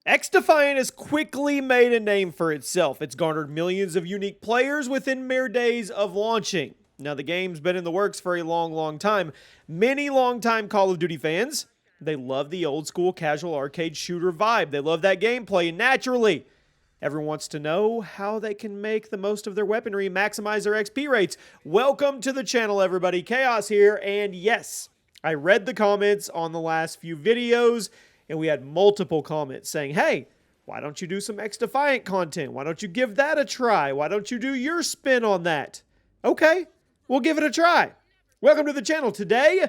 XDefiant has quickly made a name for itself. It's garnered millions of unique players within mere days of launching. Now, the game's been in the works for a long time. Many longtime Call of Duty fans, they love the old school casual arcade shooter vibe. They love that gameplay, and naturally, everyone wants to know how they can make the most of their weaponry and maximize their XP rates. Welcome to the channel, everybody. Chaos here, and yes, I read the comments on the last few videos, and we had multiple comments saying, hey, why don't you do some XDefiant content? Why don't you give that a try? Why don't you do your spin on that? Okay, we'll give it a try. Welcome to the channel. Today,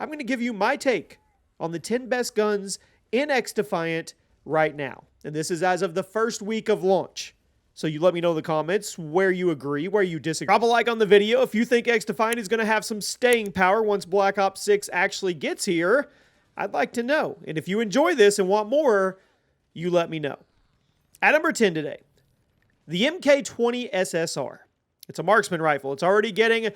I'm going to give you my take on the 10 best guns in XDefiant right now. And this is as of the first week of launch. So you let me know in the comments where you agree, where you disagree. Drop a like on the video if you think XDefiant is going to have some staying power once Black Ops 6 actually gets here. I'd like to know. And if you enjoy this and want more, you let me know. At number 10 today, the MK20 SSR. It's a marksman rifle. It's already getting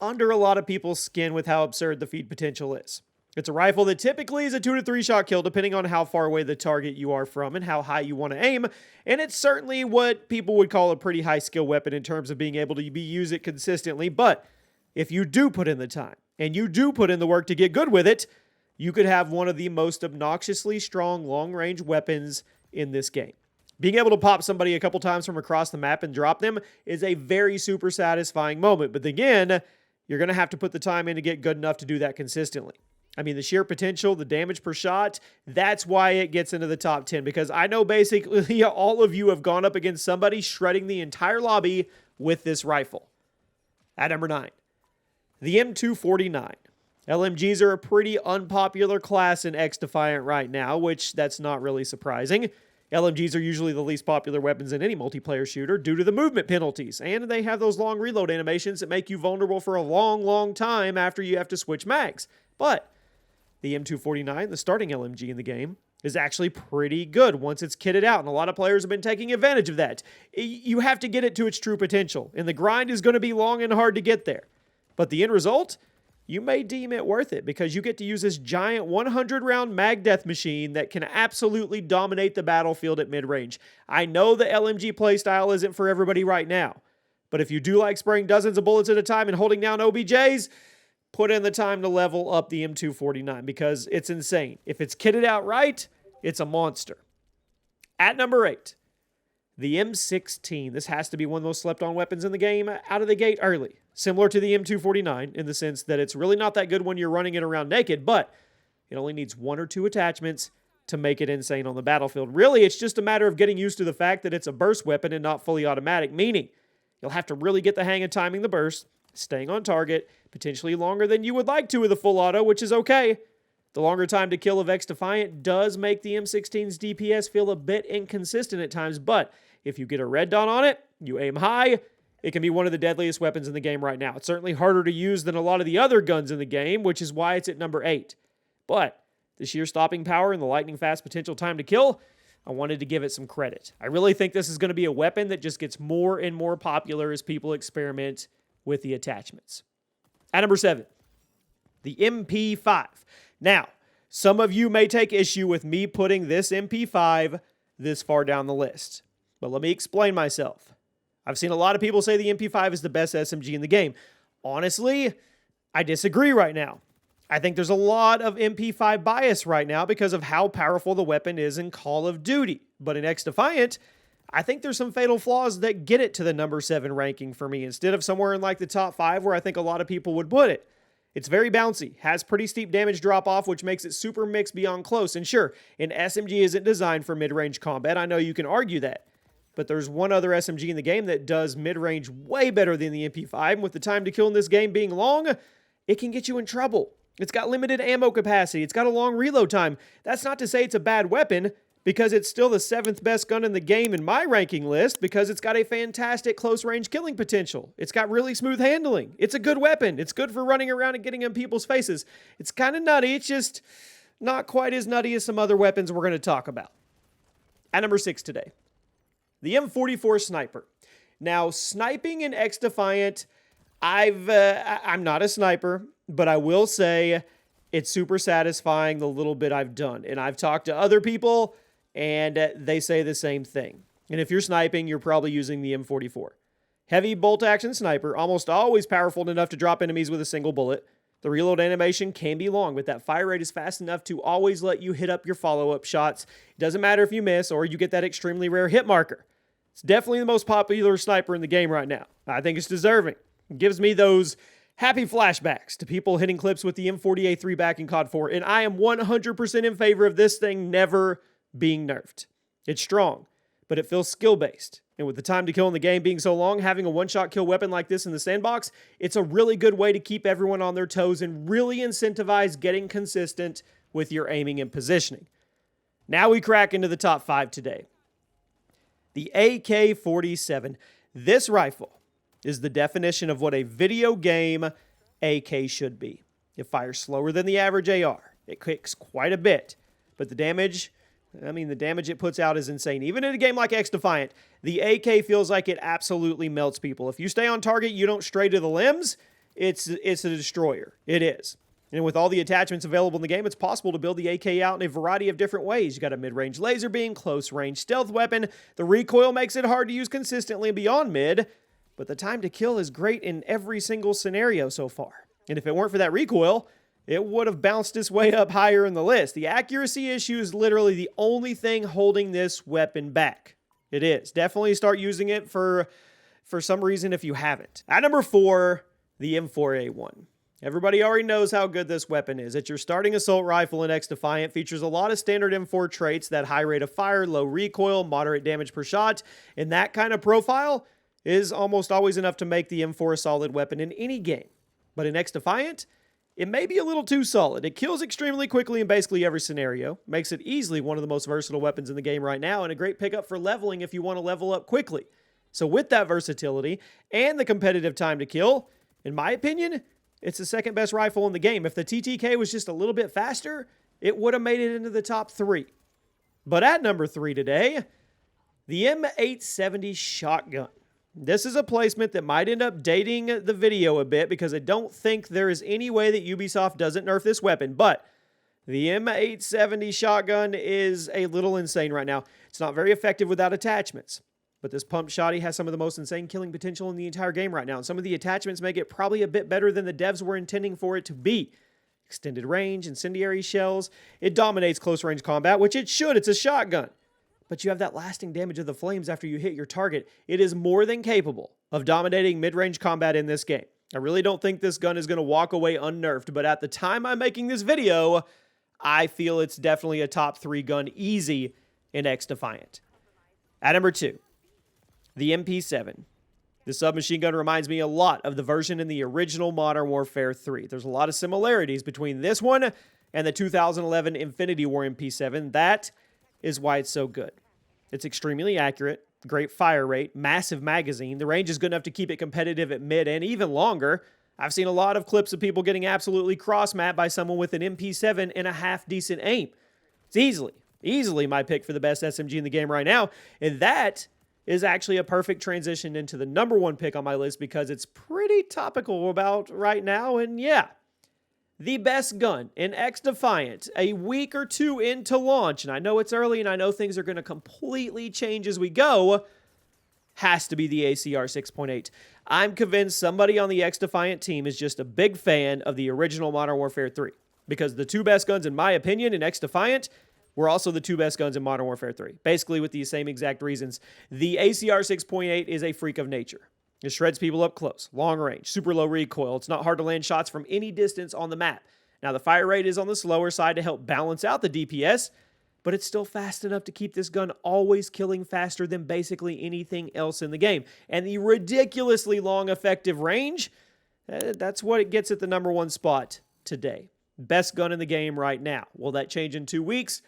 under a lot of people's skin with how absurd the feed potential is. It's a rifle that typically is a 2 to 3 shot kill depending on how far away the target you are from and how high you want to aim. And it's certainly what people would call a pretty high skill weapon in terms of being able to use it consistently. But if you do put in the time and you do put in the work to get good with it, you could have one of the most obnoxiously strong long-range weapons in this game. Being able to pop somebody a couple times from across the map and drop them is a very super satisfying moment. But again, you're going to have to put the time in to get good enough to do that consistently. I mean, the sheer potential, the damage per shot, that's why it gets into the top 10. Because I know basically all of you have gone up against somebody shredding the entire lobby with this rifle. At number 9, the M249. LMGs are a pretty unpopular class in XDefiant right now, which that's not really surprising. LMGs are usually the least popular weapons in any multiplayer shooter due to the movement penalties, and they have those long reload animations that make you vulnerable for a long time after you have to switch mags. But the M249, the starting LMG in the game, is actually pretty good once it's kitted out, and a lot of players have been taking advantage of that. You have to get it to its true potential, and the grind is going to be long and hard to get there. But the end result, you may deem it worth it because you get to use this giant 100-round mag death machine that can absolutely dominate the battlefield at mid-range. I know the LMG playstyle isn't for everybody right now, but if you do like spraying dozens of bullets at a time and holding down OBJs, put in the time to level up the M249 because it's insane. If it's kitted out right, it's a monster. At number 8, the M16. This has to be one of those slept-on weapons in the game out of the gate early. Similar to the M249 in the sense that it's really not that good when you're running it around naked, but it only needs 1 or 2 attachments to make it insane on the battlefield. Really, it's just a matter of getting used to the fact that it's a burst weapon and not fully automatic, meaning you'll have to really get the hang of timing the burst, staying on target, potentially longer than you would like to with a full auto, which is okay. The longer time to kill of XDefiant does make the M16's DPS feel a bit inconsistent at times, but if you get a red dot on it, you aim high, it can be one of the deadliest weapons in the game right now. It's certainly harder to use than a lot of the other guns in the game, which is why it's at number 8. But the sheer stopping power and the lightning fast potential time to kill, I wanted to give it some credit. I really think this is going to be a weapon that just gets more and more popular as people experiment with the attachments. At number 7, the MP5. Now, some of you may take issue with me putting this MP5 this far down the list, but let me explain myself. I've seen a lot of people say the MP5 is the best SMG in the game. Honestly, I disagree right now. I think there's a lot of MP5 bias right now because of how powerful the weapon is in Call of Duty. But in XDefiant, I think there's some fatal flaws that get it to the number 7 ranking for me instead of somewhere in like the top 5 where I think a lot of people would put it. It's very bouncy, has pretty steep damage drop-off, which makes it super mixed beyond close. And sure, an SMG isn't designed for mid-range combat. I know you can argue that. But there's one other SMG in the game that does mid-range way better than the MP5. And with the time to kill in this game being long, it can get you in trouble. It's got limited ammo capacity. It's got a long reload time. That's not to say it's a bad weapon, because it's still the 7th best gun in the game in my ranking list, because it's got a fantastic close-range killing potential. It's got really smooth handling. It's a good weapon. It's good for running around and getting in people's faces. It's kind of nutty. It's just not quite as nutty as some other weapons we're going to talk about. At number 6 today, the M44 Sniper. Now, sniping in XDefiant, I'm not a sniper, but I will say it's super satisfying the little bit I've done. And I've talked to other people, and they say the same thing. And if you're sniping, you're probably using the M44. Heavy bolt-action sniper, almost always powerful enough to drop enemies with a single bullet. The reload animation can be long, but that fire rate is fast enough to always let you hit up your follow-up shots. It doesn't matter if you miss or you get that extremely rare hit marker. It's definitely the most popular sniper in the game right now. I think it's deserving. It gives me those happy flashbacks to people hitting clips with the M40A3 back in COD 4, and I am 100% in favor of this thing never being nerfed. It's strong, but it feels skill-based. And with the time to kill in the game being so long, having a one-shot kill weapon like this in the sandbox, it's a really good way to keep everyone on their toes and really incentivize getting consistent with your aiming and positioning. Now we crack into the top 5 today. The AK-47. This rifle is the definition of what a video game AK should be. It fires slower than the average AR. It kicks quite a bit, but the damage it puts out is insane. Even in a game like XDefiant, the AK feels like it absolutely melts people. If you stay on target, you don't stray to the limbs, it's a destroyer. It is. And with all the attachments available in the game, it's possible to build the AK out in a variety of different ways. You got a mid-range laser beam, close-range stealth weapon. The recoil makes it hard to use consistently beyond mid, but the time to kill is great in every single scenario so far. And if it weren't for that recoil, it would have bounced its way up higher in the list. The accuracy issue is literally the only thing holding this weapon back. It is. Definitely start using it for some reason if you haven't. At number 4, the M4A1. Everybody already knows how good this weapon is. It's your starting assault rifle in XDefiant. Features a lot of standard M4 traits, that high rate of fire, low recoil, moderate damage per shot, and that kind of profile is almost always enough to make the M4 a solid weapon in any game. But in XDefiant, it may be a little too solid. It kills extremely quickly in basically every scenario, makes it easily one of the most versatile weapons in the game right now, and a great pickup for leveling if you want to level up quickly. So with that versatility and the competitive time to kill, in my opinion, it's the second best rifle in the game. If the TTK was just a little bit faster, it would have made it into the top 3. But at number 3 today, the M870 shotgun. This is a placement that might end up dating the video a bit because I don't think there is any way that Ubisoft doesn't nerf this weapon, but the M870 shotgun is a little insane right now. It's not very effective without attachments, but this pump shotty has some of the most insane killing potential in the entire game right now, and some of the attachments make it probably a bit better than the devs were intending for it to be. Extended range, incendiary shells, it dominates close range combat, which it should, it's a shotgun. But you have that lasting damage of the flames after you hit your target. It is more than capable of dominating mid-range combat in this game. I really don't think this gun is going to walk away unnerfed, but at the time I'm making this video, I feel it's definitely a top 3 gun easy in XDefiant. At number 2, the MP7. The submachine gun reminds me a lot of the version in the original Modern Warfare 3. There's a lot of similarities between this one and the 2011 Infinity War MP7. That is why it's so good. It's extremely accurate, great fire rate, massive magazine. The range is good enough to keep it competitive at mid and even longer. I've seen a lot of clips of people getting absolutely cross-mapped by someone with an MP7 and a half-decent aim. It's easily my pick for the best SMG in the game right now, and that is actually a perfect transition into the number 1 pick on my list because it's pretty topical about right now, and yeah. The best gun in XDefiant a week or 2 into launch, and I know it's early and I know things are going to completely change as we go, has to be the ACR 6.8. I'm convinced somebody on the XDefiant team is just a big fan of the original Modern Warfare 3, because the 2 best guns, in my opinion, in XDefiant were also the 2 best guns in Modern Warfare 3, basically with the same exact reasons. The ACR 6.8 is a freak of nature. It shreds people up close, long range, super low recoil. It's not hard to land shots from any distance on the map. Now, the fire rate is on the slower side to help balance out the DPS, but it's still fast enough to keep this gun always killing faster than basically anything else in the game. And the ridiculously long effective range, that's what it gets at the number 1 spot today. Best gun in the game right now. Will that change in 2 weeks?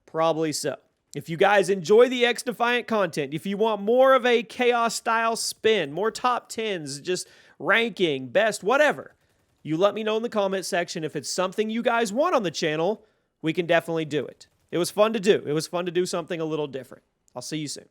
Probably so. If you guys enjoy the XDefiant content, if you want more of a chaos-style spin, more top 10s, just ranking, best, whatever, you let me know in the comment section. If it's something you guys want on the channel, we can definitely do it. It was fun to do. It was fun to do something a little different. I'll see you soon.